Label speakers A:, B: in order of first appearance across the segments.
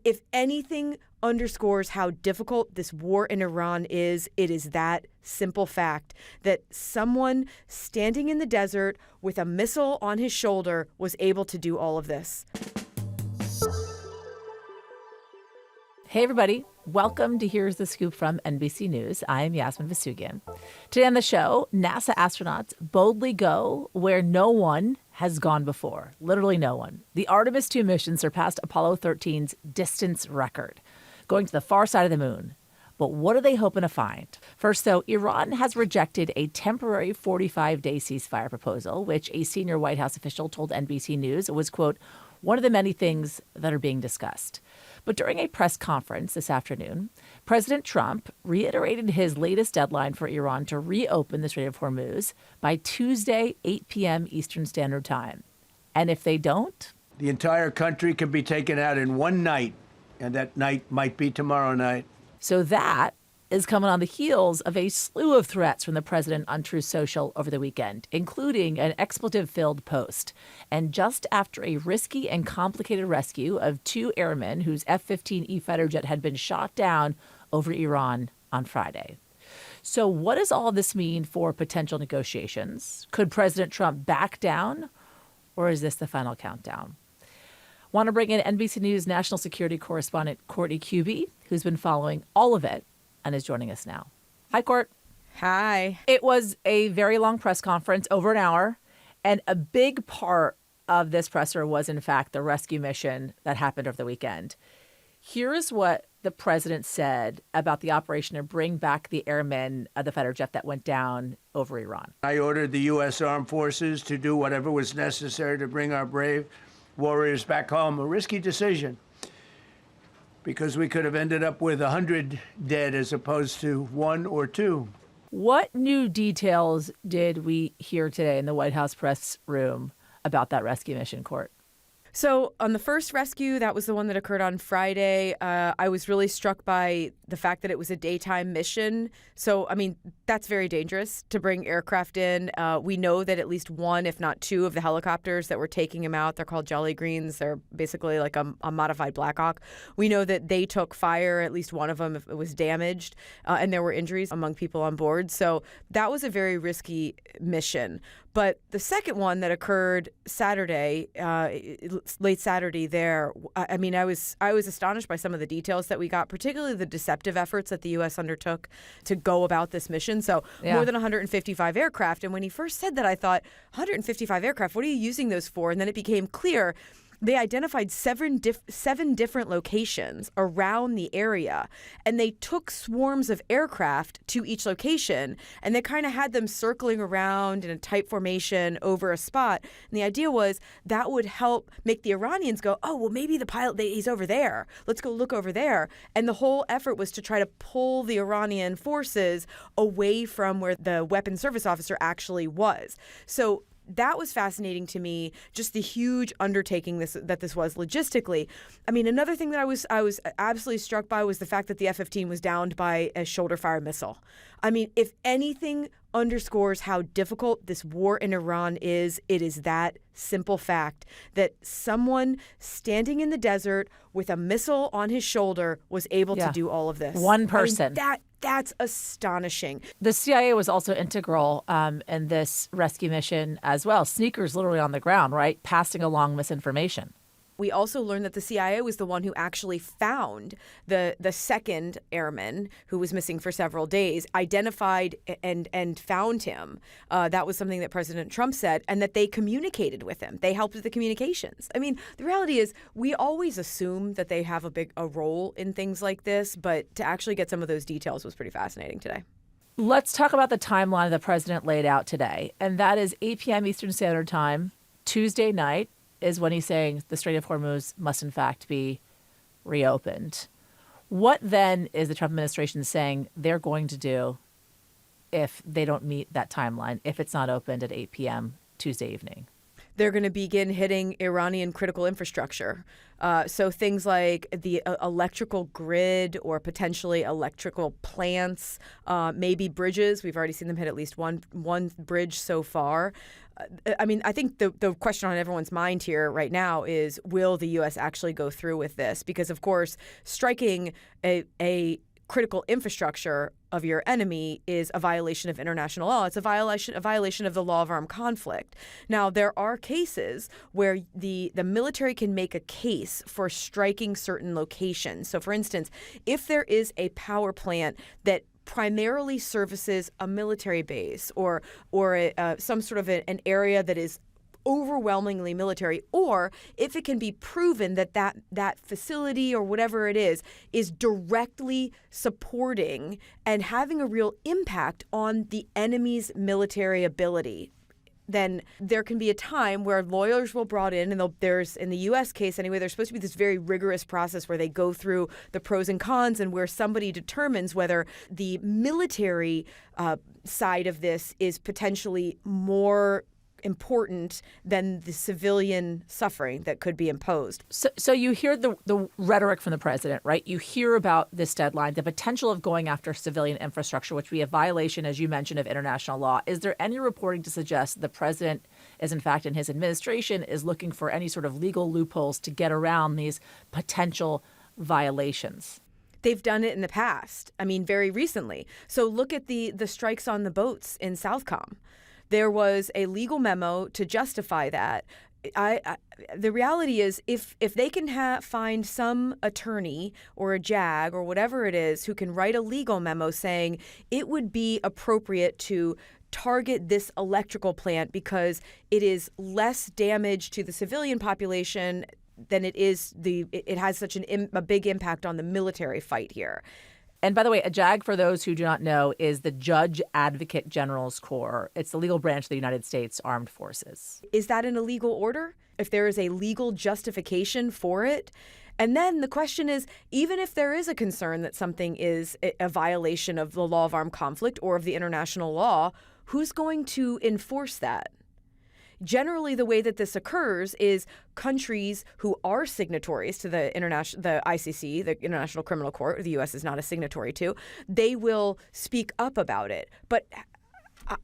A: if anything underscores how difficult this war in Iran is, it is that simple fact that someone standing in the desert with a missile on his shoulder was able to do all of this.
B: Hey, everybody. Welcome to Here's the Scoop from NBC News. I am Yasmin Vasugian. Today on the show, NASA astronauts boldly go where no one has gone before. Literally no one. The Artemis II mission surpassed Apollo 13's distance record, going to the far side of the moon. But what are they hoping to find? First, though, Iran has rejected a temporary 45-day ceasefire proposal, which a senior White House official told NBC News was, quote, one of the many things that are being discussed. But during a press conference this afternoon, President Trump reiterated his latest deadline for Iran to reopen the Strait of Hormuz by Tuesday, 8 p.m. Eastern Standard Time. And if they don't?
C: The entire country can be taken out in one night, and that night might be tomorrow night.
B: So that is coming on the heels of a slew of threats from the president on Truth Social over the weekend, including an expletive-filled post. And just after a risky and complicated rescue of two airmen whose F-15E fighter jet had been shot down over Iran on Friday. So what does all this mean for potential negotiations? Could President Trump back down, or is this the final countdown? Want to bring in NBC News national security correspondent Courtney Kube, who's been following all of it and is joining us now. Hi, Court.
A: Hi.
B: It was a very long press conference, over an hour, and a big part of this presser was, in fact, the rescue mission that happened over the weekend. Here's what the president said about the operation to bring back the airmen of the fighter jet that went down over Iran.
C: I ordered the U.S. Armed Forces to do whatever was necessary to bring our brave warriors back home. A risky decision, because we could have ended up with 100 dead as opposed to 1 or 2.
B: What new details did we hear today in the White House press room about that rescue mission, Court?
A: So on the first rescue, that was the one that occurred on Friday. I was really struck by the fact that it was a daytime mission. So, I mean, that's very dangerous to bring aircraft in. We know that at least one, if not two, of the helicopters that were taking him out, they're called Jolly Greens. They're basically like a modified Black Hawk. We know that they took fire, at least one of them was damaged, and there were injuries among people on board. So that was a very risky mission. But the second one that occurred Saturday, late Saturday there, I mean, I was astonished by some of the details that we got, particularly the deceptive efforts that the U.S. undertook to go about this mission. So more than 155 aircraft. And when he first said that, I thought, 155 aircraft, what are you using those for? And then it became clear they identified seven different locations around the area, and they took swarms of aircraft to each location, and they kind of had them circling around in a tight formation over a spot. And the idea was that would help make the Iranians go, oh, well, maybe the pilot, he's over there. Let's go look over there. And the whole effort was to try to pull the Iranian forces away from where the weapons service officer actually was. So that was fascinating to me, just the huge undertaking that this was logistically. I mean, another thing that I was absolutely struck by was the fact that the F-15 was downed by a shoulder-fired missile. I mean, if anything underscores how difficult this war in Iran is, it is that simple fact that someone standing in the desert with a missile on his shoulder was able to do all of this.
B: One person.
A: I mean, that's astonishing.
B: The CIA was also integral in this rescue mission as well. Sneakers literally on the ground, right? Passing along misinformation.
A: We also learned that the CIA was the one who actually found the second airman who was missing for several days, identified and found him. That was something that President Trump said, and that they communicated with him. They helped with the communications. I mean, the reality is we always assume that they have a role in things like this, but to actually get some of those details was pretty fascinating today.
B: Let's talk about the timeline the president laid out today, and that is 8 p.m. Eastern Standard Time, Tuesday night, is when he's saying the Strait of Hormuz must, in fact, be reopened. What then is the Trump administration saying they're going to do if they don't meet that timeline, if it's not opened at 8 p.m. Tuesday evening?
A: They're going to begin hitting Iranian critical infrastructure. So things like the electrical grid or potentially electrical plants, maybe bridges. We've already seen them hit at least one bridge so far. I mean, I think the question on everyone's mind here right now is, will the U.S. actually go through with this? Because, of course, striking a critical infrastructure of your enemy is a violation of international law. It's a violation of the law of armed conflict. Now, there are cases where the military can make a case for striking certain locations. So, for instance, if there is a power plant that primarily services a military base or some sort of an area that is overwhelmingly military, or if it can be proven that facility or whatever it is directly supporting and having a real impact on the enemy's military ability, then there can be a time where lawyers will be brought in, and there's, in the U.S. case anyway, there's supposed to be this very rigorous process where they go through the pros and cons and where somebody determines whether the military side of this is potentially more important than the civilian suffering that could be imposed.
B: So you hear the rhetoric from the president, right? You hear about this deadline, the potential of going after civilian infrastructure, which would be a violation, as you mentioned, of international law. Is there any reporting to suggest the president is, in fact, in his administration, is looking for any sort of legal loopholes to get around these potential violations?
A: They've done it in the past. I mean, very recently. So look at the strikes on the boats in Southcom. There was a legal memo to justify that. The reality is, if they can find some attorney or a JAG or whatever it is who can write a legal memo saying it would be appropriate to target this electrical plant because it is less damage to the civilian population than it has such a big impact on the military fight here.
B: And by the way, a JAG, for those who do not know, is the Judge Advocate General's Corps. It's the legal branch of the United States Armed Forces.
A: Is that an illegal order? If there is a legal justification for it? And then the question is, even if there is a concern that something is a violation of the law of armed conflict or of the international law, who's going to enforce that? Generally, the way that this occurs is countries who are signatories to the ICC, the International Criminal Court, the U.S. is not a signatory to, they will speak up about it. But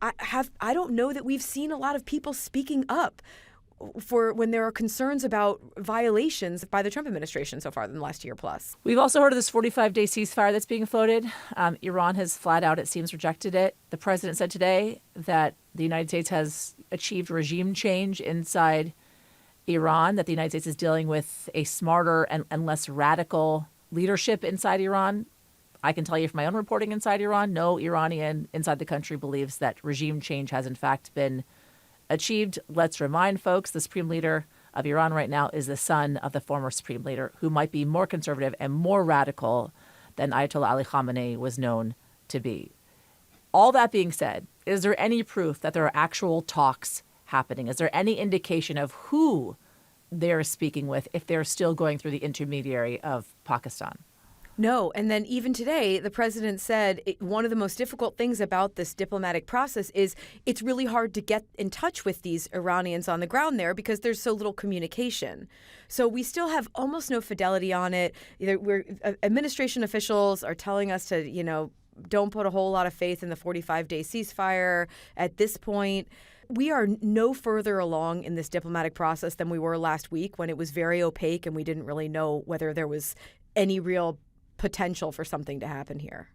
A: I don't know that we've seen a lot of people speaking up for when there are concerns about violations by the Trump administration so far in the last year plus.
B: We've also heard of this 45-day ceasefire that's being floated. Iran has flat out, it seems, rejected it. The president said today that the United States has achieved regime change inside Iran, that the United States is dealing with a smarter and less radical leadership inside Iran. I can tell you from my own reporting inside Iran, no Iranian inside the country believes that regime change has in fact been achieved. Let's remind folks, the supreme leader of Iran right now is the son of the former supreme leader, who might be more conservative and more radical than Ayatollah Ali Khamenei was known to be. All that being said, is there any proof that there are actual talks happening? Is there any indication of who they're speaking with if they're still going through the intermediary of Pakistan?
A: No. And then even today, the president said one of the most difficult things about this diplomatic process is it's really hard to get in touch with these Iranians on the ground there because there's so little communication. So we still have almost no fidelity on it. Administration officials are telling us to, don't put a whole lot of faith in the 45-day ceasefire at this point. We are no further along in this diplomatic process than we were last week when it was very opaque and we didn't really know whether there was any real potential for something to happen here.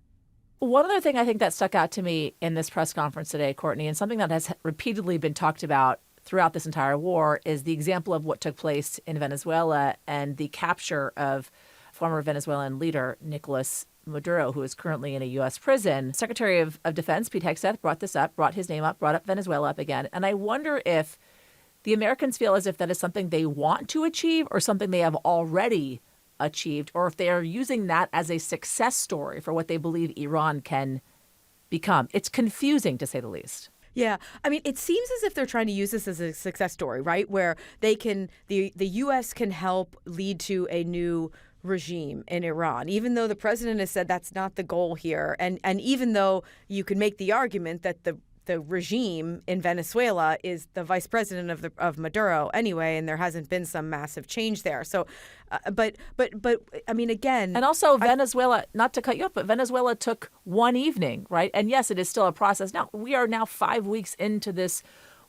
B: One other thing I think that stuck out to me in this press conference today, Courtney, and something that has repeatedly been talked about throughout this entire war is the example of what took place in Venezuela and the capture of former Venezuelan leader Nicolas Maduro, who is currently in a U.S. prison. Secretary of Defense Pete Hegseth brought this up, brought his name up, brought up Venezuela up again. And I wonder if the Americans feel as if that is something they want to achieve or something they have already achieved, or if they are using that as a success story for what they believe Iran can become. It's confusing, to say the least.
A: Yeah. I mean, it seems as if they're trying to use this as a success story, right? Where they can, the U.S. can help lead to a new regime in Iran, even though the president has said that's not the goal here. And even though you can make the argument that the regime in Venezuela is the vice president of Maduro anyway, and there hasn't been some massive change there. So, but I mean, again,
B: and also Venezuela. Not to cut you off, but Venezuela took one evening, right? And yes, it is still a process. Now we are 5 weeks into this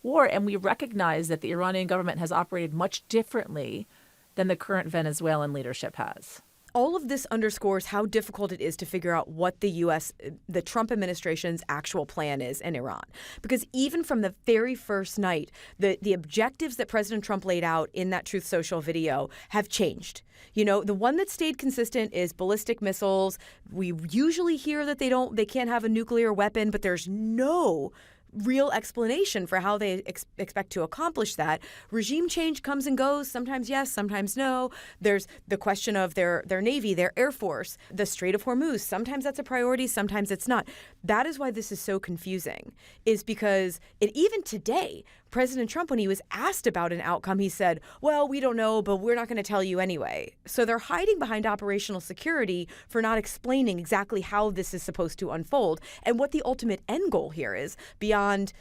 B: war. And we recognize that the Iranian government has operated much differently than the current Venezuelan leadership has.
A: All of this underscores how difficult it is to figure out what the Trump administration's actual plan is in Iran. Because even from the very first night, the objectives that President Trump laid out in that Truth Social video have changed. You know, the one that stayed consistent is ballistic missiles. We usually hear that they can't have a nuclear weapon, but there's no real explanation for how they expect to accomplish that. Regime change comes and goes. Sometimes yes, sometimes no. There's the question of their Navy, their Air Force, the Strait of Hormuz. Sometimes that's a priority, sometimes it's not. That is why this is so confusing, is because even today, President Trump, when he was asked about an outcome, he said, well, we don't know, but we're not going to tell you anyway. So they're hiding behind operational security for not explaining exactly how this is supposed to unfold and what the ultimate end goal here is beyond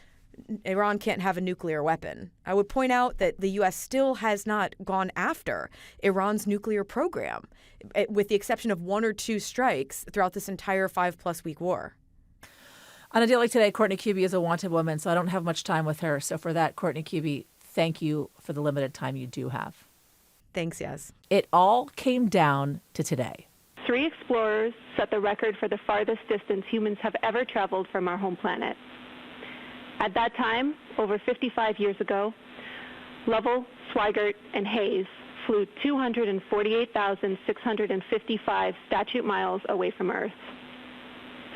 A: Iran can't have a nuclear weapon. I would point out that the U.S. still has not gone after Iran's nuclear program, with the exception of 1 or 2 strikes throughout this entire 5+ week war.
B: On a day like today, Courtney Kube is a wanted woman, so I don't have much time with her. So for that, Courtney Kube, thank you for the limited time you do have.
A: Thanks, Yas.
B: It all came down to today.
D: 3 explorers set the record for the farthest distance humans have ever traveled from our home planet. At that time, over 55 years ago, Lovell, Swigert, and Hayes flew 248,655 statute miles away from Earth.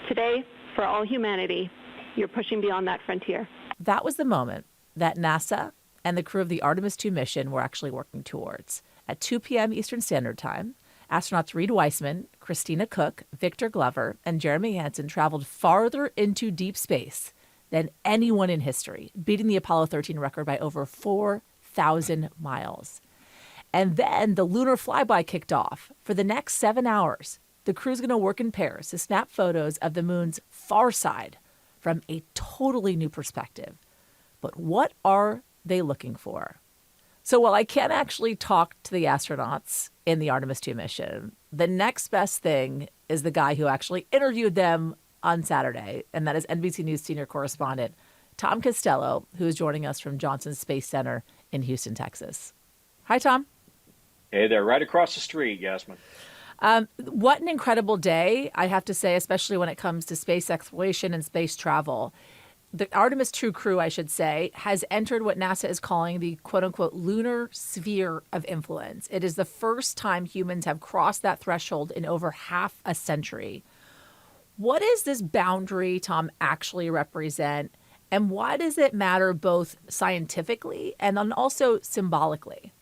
D: Today, for all humanity, you're pushing beyond that frontier.
B: That was the moment that NASA and the crew of the Artemis II mission were actually working towards. At 2 p.m. Eastern Standard Time, astronauts Reed Weissman, Christina Cook, Victor Glover, and Jeremy Hansen traveled farther into deep space than anyone in history, beating the Apollo 13 record by over 4,000 miles. And then the lunar flyby kicked off. For the next 7 hours, the crew's going to work in pairs to snap photos of the moon's far side from a totally new perspective. But what are they looking for? So while I can't actually talk to the astronauts in the Artemis II mission, the next best thing is the guy who actually interviewed them on Saturday, and that is NBC News senior correspondent Tom Costello, who is joining us from Johnson Space Center in Houston, Texas. Hi, Tom.
E: Hey there, right across the street, Yasmin.
B: What an incredible day, I have to say, especially when it comes to space exploration and space travel. The Artemis II crew, I should say, has entered what NASA is calling the quote-unquote lunar sphere of influence. It is the first time humans have crossed that threshold in over half a century. What does this boundary, Tom, actually represent? And why does it matter both scientifically and then also symbolically?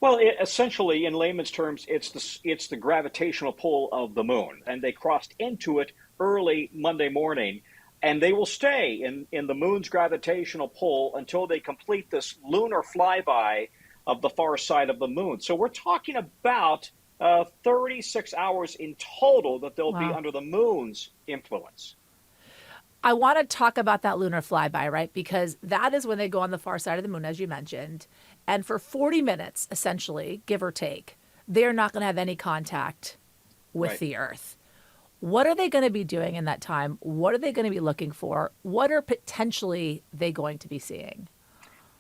E: Well, essentially, in layman's terms, it's the gravitational pull of the moon, and they crossed into it early Monday morning, and they will stay in the moon's gravitational pull until they complete this lunar flyby of the far side of the moon. So we're talking about 36 hours in total that they'll be under the moon's influence.
B: I want to talk about that lunar flyby, right? Because that is when they go on the far side of the moon, as you mentioned. And for 40 minutes, essentially, give or take, they're not going to have any contact with the Earth. What are they going to be doing in that time? What are they going to be looking for? What are potentially they going to be seeing?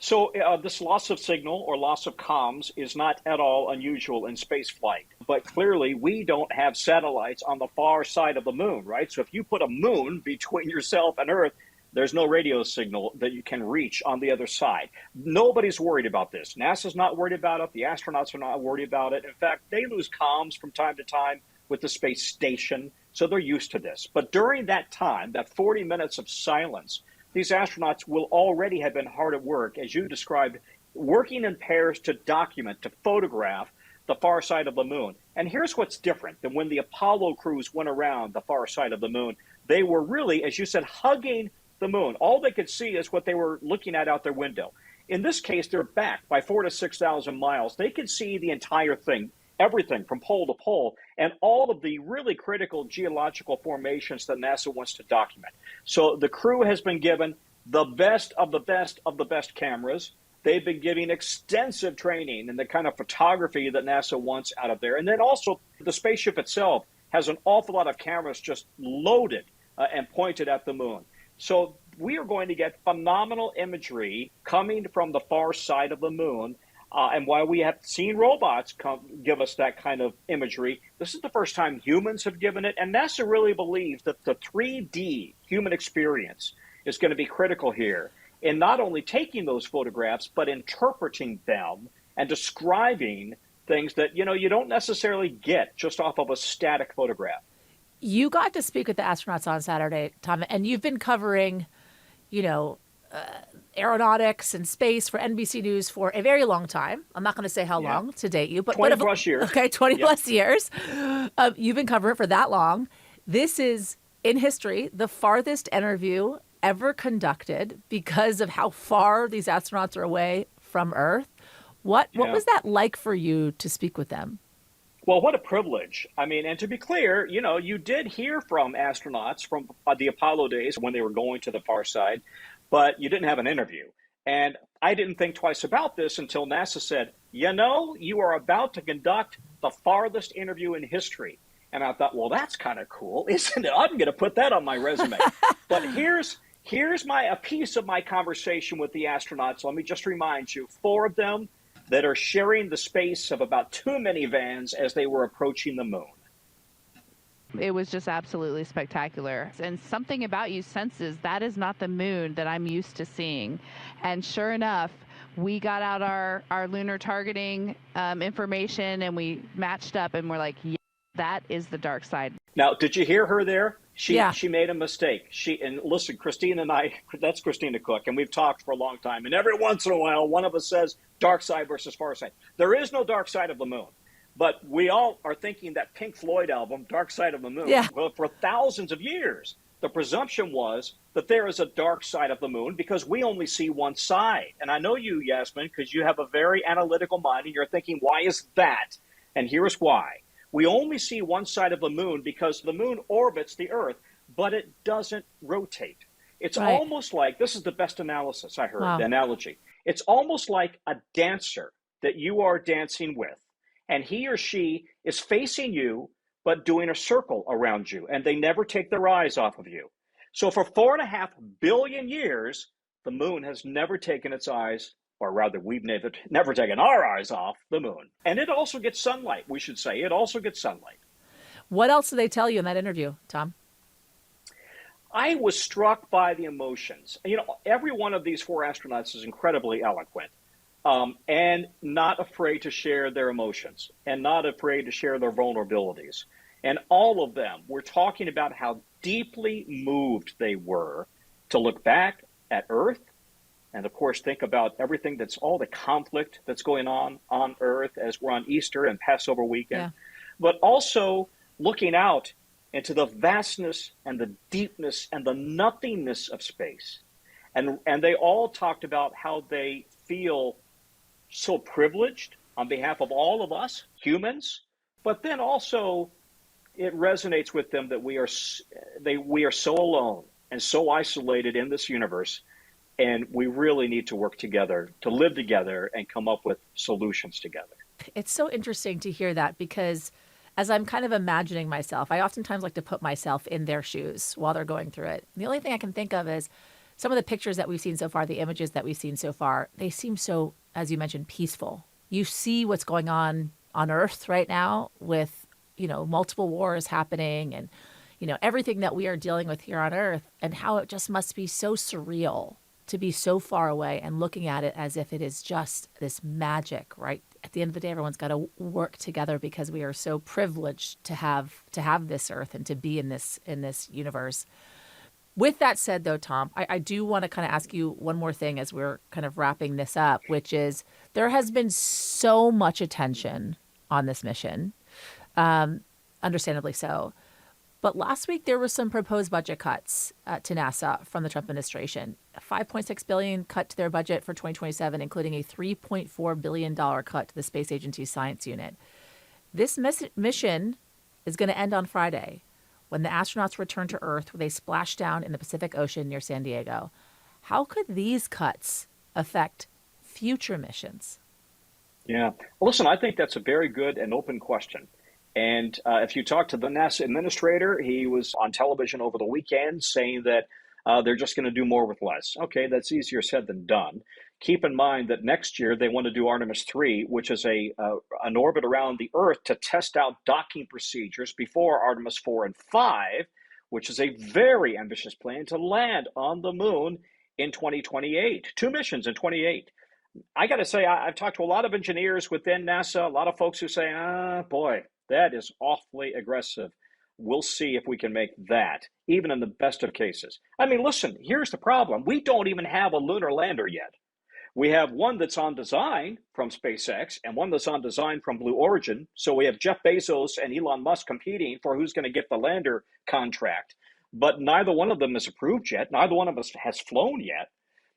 E: So this loss of signal or loss of comms is not at all unusual in space flight. But clearly, we don't have satellites on the far side of the moon, right? So if you put a moon between yourself and Earth, there's no radio signal that you can reach on the other side. Nobody's worried about this. NASA's not worried about it. The astronauts are not worried about it. In fact, they lose comms from time to time with the space station, so they're used to this. But during that time, that 40 minutes of silence, these astronauts will already have been hard at work, as you described, working in pairs to document, to photograph the far side of the moon. And here's what's different than when the Apollo crews went around the far side of the moon. They were really, as you said, hugging the moon. All they could see is what they were looking at out their window. In this case, they're back by 4,000 to 6,000 miles. They could see the entire thing, everything from pole to pole, and all of the really critical geological formations that NASA wants to document. So the crew has been given the best of the best of the best cameras. They've been giving extensive training in the kind of photography that NASA wants out of there. And then also the spaceship itself has an awful lot of cameras just loaded and pointed at the moon. So we are going to get phenomenal imagery coming from the far side of the moon. And while we have seen robots give us that kind of imagery, this is the first time humans have given it. And NASA really believes that the 3D human experience is going to be critical here in not only taking those photographs, but interpreting them and describing things that, you don't necessarily get just off of a static photograph.
B: You got to speak with the astronauts on Saturday, Tom, and you've been covering, aeronautics and space for NBC News for a very long time. I'm not going to say how long to date you, but
E: 20 plus years.
B: Okay, 20 plus years. You've been covering it for that long. This is, in history, the farthest interview ever conducted because of how far these astronauts are away from Earth. What was that like for you to speak with them?
E: Well, what a privilege. I mean, and to be clear, you did hear from astronauts from the Apollo days when they were going to the far side, but you didn't have an interview. And I didn't think twice about this until NASA said, you are about to conduct the farthest interview in history. And I thought, well, that's kind of cool, isn't it? I'm going to put that on my resume. But here's a piece of my conversation with the astronauts. Let me just remind you, 4 of them that are sharing the space of about 2 minivans as they were approaching the moon.
F: It was just absolutely spectacular. And something about you senses that is not the moon that I'm used to seeing. And sure enough, we got out our lunar targeting information and we matched up and we're like, yeah, that is the dark side.
E: Now, did you hear her there? She made a mistake. And listen, Christine and I, that's Christina Cook, and we've talked for a long time. And every once in a while, one of us says dark side versus far side. There is no dark side of the moon. But we all are thinking that Pink Floyd album, Dark Side of the Moon.
B: Yeah.
E: Well, for thousands of years, the presumption was that there is a dark side of the moon because we only see one side. And I know you, Yasmin, because you have a very analytical mind and you're thinking, why is that? And here's why. We only see one side of the moon because the moon orbits the Earth, but it doesn't rotate. It's almost like, this is the best analysis I heard, the analogy. It's almost like a dancer that you are dancing with. And he or she is facing you, but doing a circle around you. And they never take their eyes off of you. So for 4.5 billion years, the moon has never taken its eyes, or rather, we've never taken our eyes off the moon. And it also gets sunlight, we should say. It also gets sunlight.
B: What else did they tell you in that interview, Tom?
E: I was struck by the emotions. Every one of these 4 astronauts is incredibly eloquent. And not afraid to share their emotions and not afraid to share their vulnerabilities. And all of them were talking about how deeply moved they were to look back at Earth and, of course, think about everything that's all the conflict that's going on Earth as we're on Easter and Passover weekend, but also looking out into the vastness and the deepness and the nothingness of space. And they all talked about how they feel so privileged on behalf of all of us humans, but then also it resonates with them that we are so alone and so isolated in this universe, and we really need to work together to live together and come up with solutions together.
B: It's so interesting to hear that because as I'm kind of imagining myself, I oftentimes like to put myself in their shoes while they're going through it. The only thing I can think of is some of the pictures that we've seen so far, the images that we've seen so far, they seem so, as you mentioned, peaceful. You see what's going on Earth right now with, multiple wars happening and, everything that we are dealing with here on Earth and how it just must be so surreal to be so far away and looking at it as if it is just this magic, right? At the end of the day, everyone's got to work together because we are so privileged to have this Earth and to be in this universe. With that said, though, Tom, I do want to kind of ask you one more thing as we're kind of wrapping this up, which is there has been so much attention on this mission, understandably so. But last week, there were some proposed budget cuts to NASA from the Trump administration. A $5.6 billion cut to their budget for 2027, including a $3.4 billion cut to the space agency's science unit. This mission is going to end on Friday, when the astronauts return to Earth with a splashdown in the Pacific Ocean near San Diego. How could these cuts affect future missions?
E: Yeah. Well, listen, I think that's a very good and open question. And if you talk to the NASA administrator, he was on television over the weekend saying that They're just going to do more with less. Okay, that's easier said than done. Keep in mind that next year they want to do Artemis II, which is an orbit around the Earth to test out docking procedures before Artemis 4 and 5, which is a very ambitious plan to land on the moon in 2028. 2 missions in 28. I got to say, I've talked to a lot of engineers within NASA, a lot of folks who say, boy, that is awfully aggressive. We'll see if we can make that, even in the best of cases. I mean, listen, here's the problem. We don't even have a lunar lander yet. We have one that's on design from SpaceX and one that's on design from Blue Origin. So we have Jeff Bezos and Elon Musk competing for who's going to get the lander contract. But neither one of them is approved yet. Neither one of us has flown yet.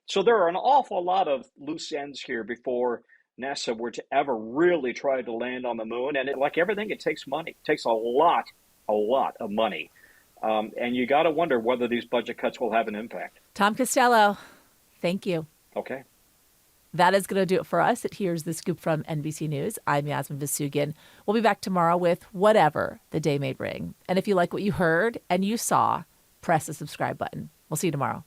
E: So there are an awful lot of loose ends here before NASA were to ever really try to land on the moon. And like everything, it takes money. It takes a lot of money. And you got to wonder whether these budget cuts will have an impact.
B: Tom Costello, thank you.
E: Okay.
B: That is going to do it for us at Here's the Scoop from NBC News. I'm Yasmin Vasugian. We'll be back tomorrow with whatever the day may bring. And if you like what you heard and you saw, press the subscribe button. We'll see you tomorrow.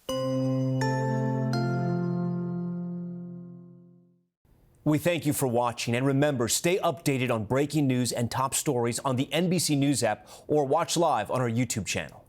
G: We thank you for watching, and remember, stay updated on breaking news and top stories on the NBC News app or watch live on our YouTube channel.